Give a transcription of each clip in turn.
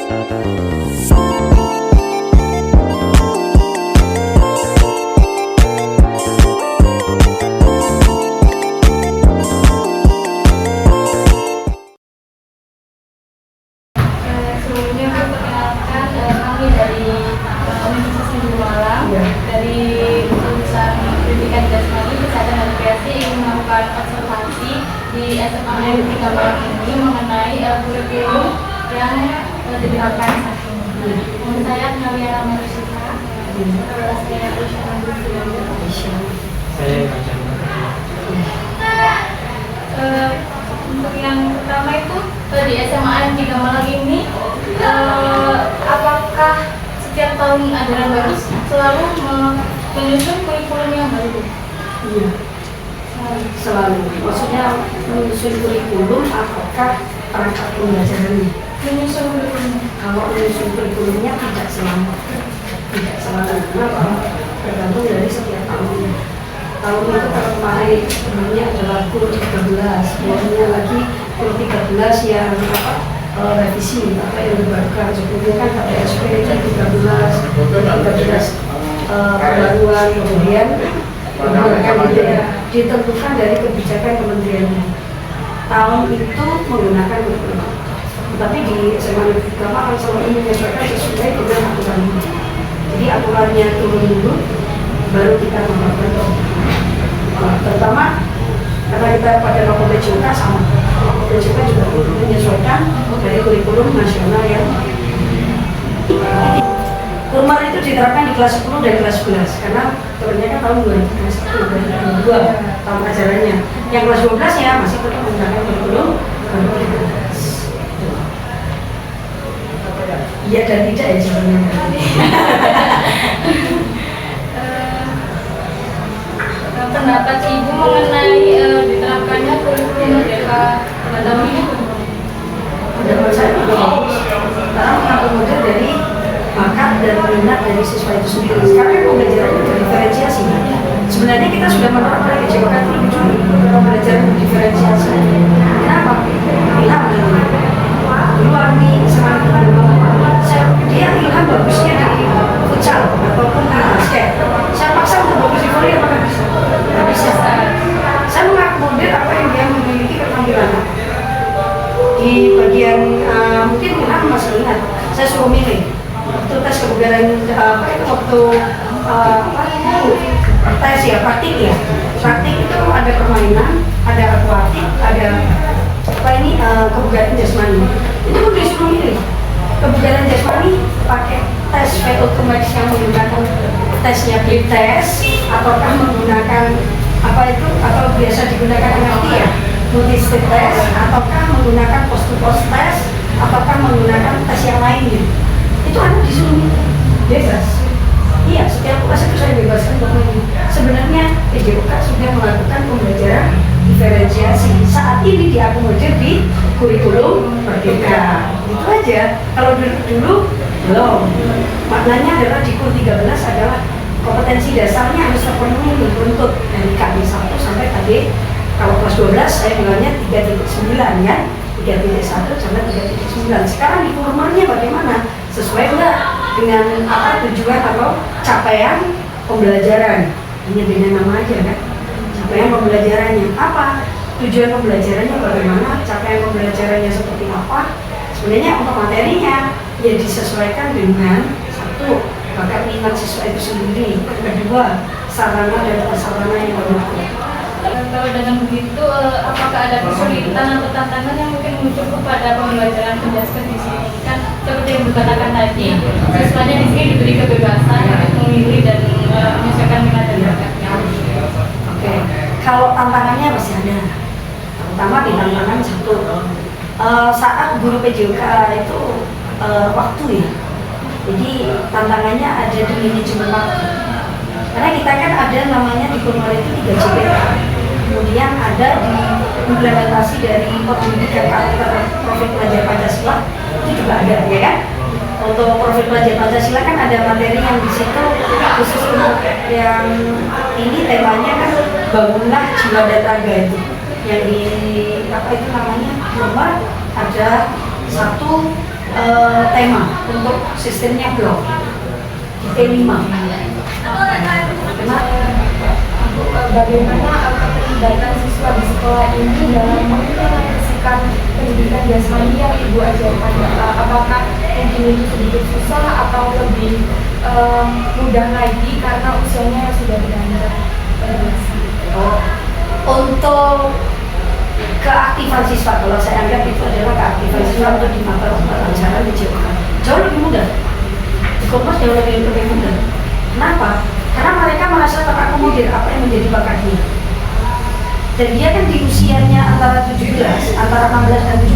Sebelumnya perkenalkan kami dari Universitas Negeri Malang dari jurusan Pendidikan Jasmani Kesehatan dan Rekreasi ingin melakukan konsultasi di SMA Negeri Malang ini mengenai kurikulum yang diterapkan saat ini. Saya Nawiana Marusyika. Untuk yang pertama itu di SMA Negeri Malang ini, apakah setiap tahun ajaran baru selalu menyusun kurikulum yang baru? Iya, selalu. Maksudnya menyusun kurikulum apakah perangkat pembelajarannya? Menyusun kurikulum. Kalau menyusun kurikulumnya tidak selalu. Kenapa? Tergantung dari setiap tahunnya. Tahun itu kalau kemarin sebenarnya adalah kur 13, kemudian lagi kur 13 yang revisi yang dibarukan. Sebelumnya kan KPSP itu 13 pembaruan, kemudian ditentukan dari kebijakan kementeriannya. Tahun itu menggunakan kurikulum, tetapi di SMA Negeri Malang selalu menyesuaikan sesuai dengan aturan ini. Jadi aturannya turun dulu, baru kita memperbaiki. Terutama karena kita pada waktu PJK sama, PJK juga menyesuaikan dari kurikulum nasional yang Kurmar itu diterapkan di kelas 10 dan kelas 11 karena turunnya kan tahun 2021 dan 2022 tahun ajarannya. Yang kelas 12 ya masih tetap menggunakan kurikulum baru 13. Iya dan tidak ya jawabannya. Pendapat Ibu mengenai diterapkannya kurikulum Merdeka pada tahun ini? Pendapat saya juga bagus, karena mengakomodir dari bakat dan minat dari siswa itu sendiri. Sekarang pembelajaran berdiferensiasi. Sebenarnya kita sudah menerapkan PJK itu lebih dulu pembelajaran berdiferensiasi. Kenapa? Ilham dulu Armi semangat dia ilham bagusnya dari futsal ataupun basket. Saya paksa untuk bagus di volley apakah bisa? Tidak bisa. Saya mengakomodir apa yang dia memiliki keterampilan. Di bagian mungkin ilham masih ingat, saya suruh milih waktu tes kebugaran waktu tes ya praktik itu ada permainan, ada akuatik, ada kebugaran jasmani. Itu pun disuruh milih kebugaran jasmani pakai tes VO2 max yang menggunakan tesnya big test ataukah menggunakan atau biasa digunakan MRT ya multi-step test ataukah menggunakan post-to-post test ataukah menggunakan tes yang lainnya. Itu anak disuruh bebas. Iya, setiap kelas itu saya bebaskan untuk ini. Sebenarnya PJK sudah melakukan pembelajaran diferensiasi. Saat ini diakomodir di kurikulum Merdeka. Itu aja. Kalau dulu belum. Maknanya adalah di kur 13 adalah kompetensi dasarnya harus terpenuhi untuk dari KD 1 sampai KD. Kalau kelas 12 saya bilangnya 3.9 ya. 3.1 sampai 3.9. Sekarang di kurmernya bagaimana? Sesuai enggak dengan tujuan atau capaian pembelajaran? Hanya beda nama aja kan? Capaian pembelajarannya apa? Tujuan pembelajarannya bagaimana? Capaian pembelajarannya seperti apa? Sebenarnya untuk materinya ya disesuaikan dengan satu bakat minat siswa itu sendiri. Kedua sarana dan prasarana yang mendukung. Kalau dengan begitu, apakah ada kesulitan atau tantangan yang mungkin muncul kepada pembelajaran penjaskan di sini? Kan seperti yang dikatakan tadi, siswanya di sini diberi kebebasan untuk memilih dan menyesuaikan minat dan bakatnya. Oke, kalau tantangannya pasti ada. Pertama di tantangan satu, saat guru PJK itu waktu ya. Jadi tantangannya ada di manajemen waktu. Karena kita kan ada namanya di Kurmar itu 3 JPK. Kemudian ada di implementasi dari pendidikan karakter profil pelajar Pancasila itu juga ada ya kan. Untuk profil pelajar Pancasila kan ada materi yang di situ khusus untuk yang ini temanya kan bangunlah jiwa dataga itu. Yang di apa itu namanya Kurmar ada satu tema untuk sistemnya blok P5. Bagaimana keterlibatan siswa di sekolah ini dalam mengimplementasikan pendidikan jasmani yang Ibu ajarkan? Apakah mungkin itu sedikit susah atau lebih mudah lagi karena usianya yang sudah beranjak dewasa? Untuk keaktifan siswa, kalau saya anggap itu adalah keaktifan siswa untuk di mata pelajaran BCOK jauh lebih mudah. Di Kompas jauh lebih mudah. Kenapa? Karena mereka merasa terakomodir apa yang menjadi bakatnya. Dan dia kan di usianya antara 16 dan 17,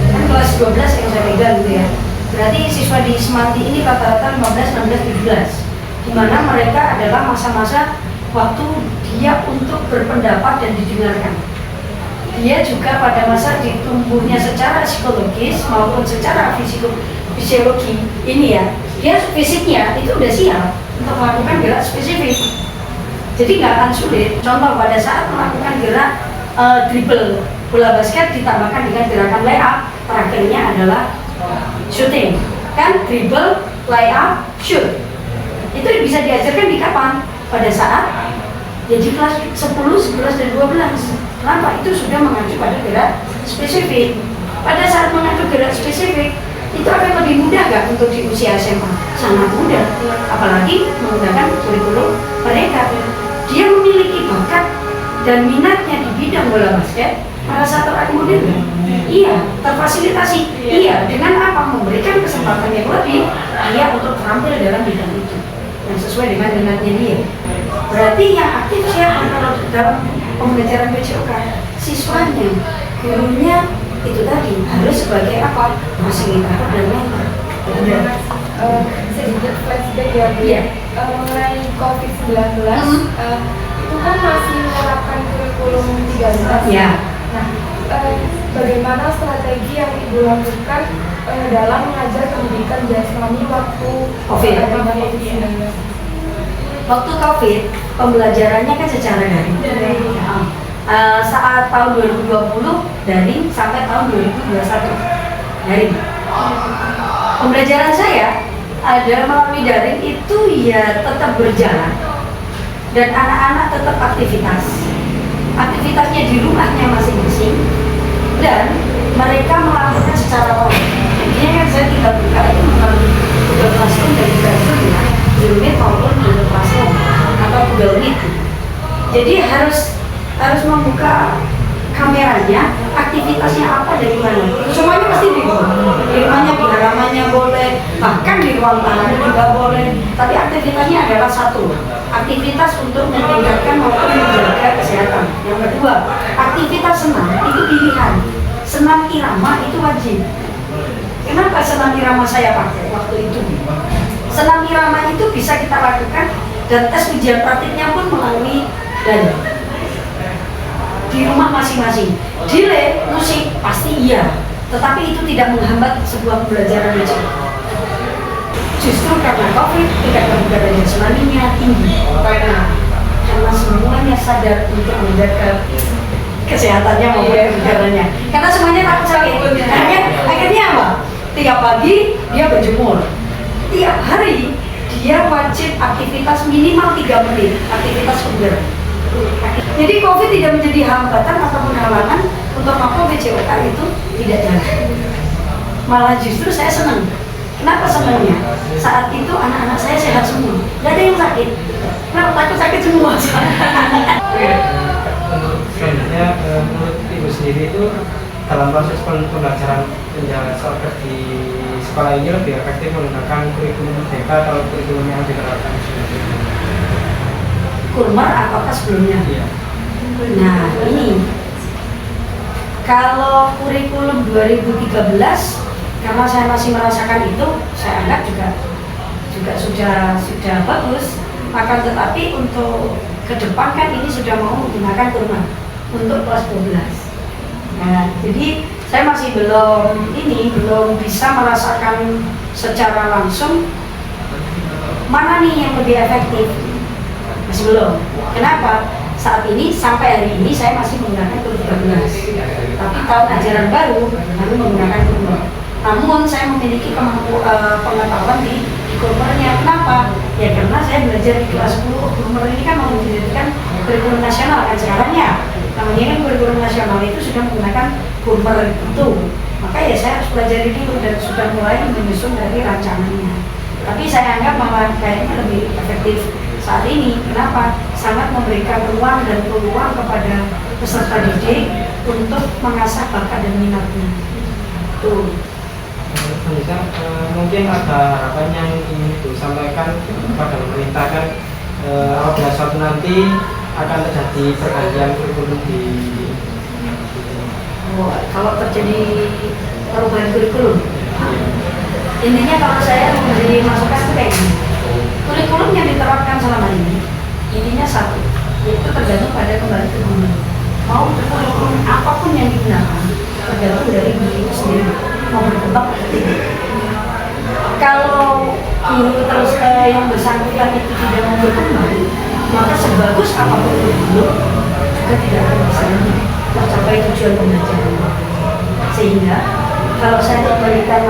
kan kelas 12 yang saya pegang gitu ya. Berarti siswa di Semanti ini rata-rata 15, 16, 17, di mana mereka adalah masa-masa waktu dia untuk berpendapat dan didengarkan. Dia juga pada masa ditumbuhnya secara psikologis maupun secara fisiologi ini ya, dia fisiknya itu udah siap untuk melakukan gerak spesifik. Jadi nggak akan sulit. Contoh pada saat melakukan gerak dribble bola basket ditambahkan dengan gerakan layup, terakhirnya adalah shooting. Kan dribble, layup, shoot. Itu bisa diajarkan di kapan? Pada saat jadi kelas 10, 11, dan 12. Kenapa? Itu sudah mengacu pada gerak spesifik. Pada saat mengacu gerak spesifik, itu akan lebih mudah nggak untuk di usia SMA? Sangat mudah. Apalagi menggunakan kurikulum mereka. Dia memiliki bakat dan minatnya di bidang bola basket, merasa terakomodir nggak? Iya, terfasilitasi. Iya, dengan apa? Memberikan kesempatan yang lebih dia untuk terampil dalam bidang itu yang sesuai dengan minatnya dia. Berarti yang aktif siapa kalau dalam pembelajaran BCOK? Siswanya, gurunya itu tadi harus sebagai apa? Fasilitator dan mentor. Sedikit flashback ya Bu. Mengenai COVID-19, itu kan masih menerapkan kurikulum 13 Ya. Nah, bagaimana strategi yang Ibu lakukan dalam mengajar pendidikan jasmani waktu COVID. Waktu COVID, pembelajarannya kan secara daring. Saat tahun 2020 daring sampai tahun 2021 daring. Pembelajaran saya ada melalui daring itu ya tetap berjalan dan anak-anak tetap aktivitasnya di rumahnya masing-masing dan mereka melakukan secara online. Jadinya kan saya tinggal buka itu melalui Google Classroom dan Classroom ya, Google Meet maupun Google Classroom atau Google Meet. Jadi harus membuka kameranya, aktivitasnya apa dari mana. Semuanya pasti di rumah. Di rumahnya, di halamannya boleh, bahkan di ruang tamu juga boleh. Tapi aktivitasnya adalah satu, aktivitas untuk meningkatkan maupun menjaga kesehatan. Yang kedua, aktivitas senam itu pilihan. Senam irama itu wajib. Kenapa senam irama saya pakai waktu itu? Senam irama itu bisa kita lakukan dan tes ujian praktiknya pun melalui daring. Di rumah masing-masing. Delay musik pasti iya, tetapi itu tidak menghambat sebuah pembelajaran BCOK. Justru karena COVID, tingkat kebugaran jasmaninya tinggi. Karena semuanya sadar untuk menjaga kesehatannya maupun kebugarannya. Karena semuanya takut sakit. Akhirnya apa? Tiap pagi dia berjemur. Tiap hari dia wajib aktivitas minimal 3 menit, aktivitas kebugaran. Jadi COVID tidak menjadi hambatan ataupun halangan untuk apa BCOK itu tidak jalan. Malah justru saya senang. Kenapa senangnya? Saat itu anak-anak saya sehat semua, tidak ada yang sakit. Kenapa takut sakit semua? Selanjutnya, menurut Ibu sendiri itu dalam proses pembelajaran software di sekolah ini lebih efektif menggunakan kurikulum merdeka atau kurikulum yang diterapkan sebelumnya? Kurma apakah sebelumnya? Iya. Nah ini kalau kurikulum 2013 karena saya masih merasakan itu, saya anggap juga sudah bagus. Akan tetapi untuk ke depan kan ini sudah mau menggunakan kurma untuk kelas 12. Nah, jadi saya masih belum bisa merasakan secara langsung mana nih yang lebih efektif. Masih belum. Kenapa? Saat ini sampai hari ini saya masih menggunakan kurikulum 13. Tapi tahun ajaran baru menggunakan kurma. Namun saya memiliki pengetahuan di kurmernya. Kenapa? Ya karena saya belajar di kelas 10. Kurmer ini kan mau dijadikan kurikulum nasional kan sekarang ya. Namanya kan kurikulum nasional itu sudah menggunakan kurmer itu. Maka ya saya harus pelajari dulu dan sudah mulai menyusun dari rancangannya. Tapi saya anggap malah kayaknya lebih efektif saat ini. Kenapa? Sangat memberikan ruang dan peluang kepada peserta didik untuk mengasah bakat dan minatnya. Tuh. Bisa, mungkin ada harapan yang ingin disampaikan kepada pemerintah kan apabila suatu nanti akan terjadi pergantian kurikulum di kalau terjadi perubahan kurikulum, intinya kalau saya memberi masukan itu kayak gini. Kurikulum yang diterapkan selama ini intinya satu, yaitu tergantung pada kembali ke guru. Mau kurikulum apapun yang digunakan tergantung dari guru itu sendiri mau berkembang atau tidak. Kalau guru terus yang bersangkutan itu tidak mau berkembang, maka sebagus apapun guru juga tidak akan bisa tercapai tujuan pembelajaran. Sehingga kalau saya memberikan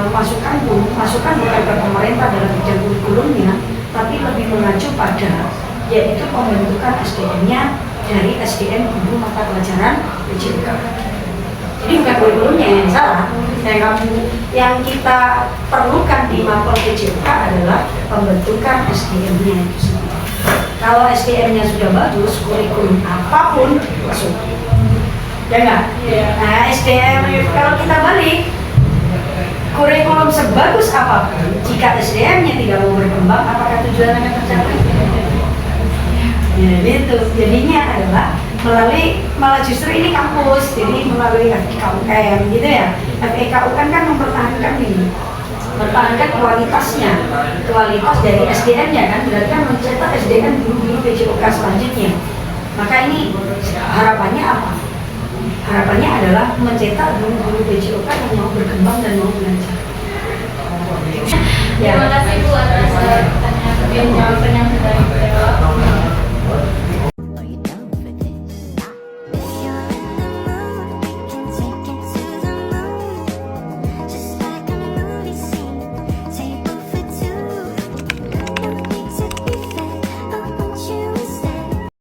masukan bukan ke pemerintah dalam bidang kurikulumnya, tapi lebih mengacu pada yaitu pembentukan SDM-nya dari SDM guru mata pelajaran PJOK. Jadi bukan kurikulumnya yang salah. Yang kita perlukan di mapel PJOK adalah pembentukan SDM-nya itu sendiri. Kalau SDM-nya sudah bagus, kurikulum apapun masuk. Ya nggak? Nah, SDM kalau kita balik, kurikulum sebagus apapun, jika SDM-nya tidak mau berkembang, apakah tujuan akan tercapai? Ya, itu jadinya adalah malah justru ini kampus, jadi melalui FEKUN gitu ya. FEKUN kan mempertahankan ini, mempertahankan kualitas dari SDM-nya kan, berarti kan mencetak SDM guru-guru PJOK selanjutnya. Maka ini harapannya apa? Harapannya adalah mencetak guru-guru PJOK yang mau berkembang dan mau belajar. Terima kasih Bu atas pertanyaan.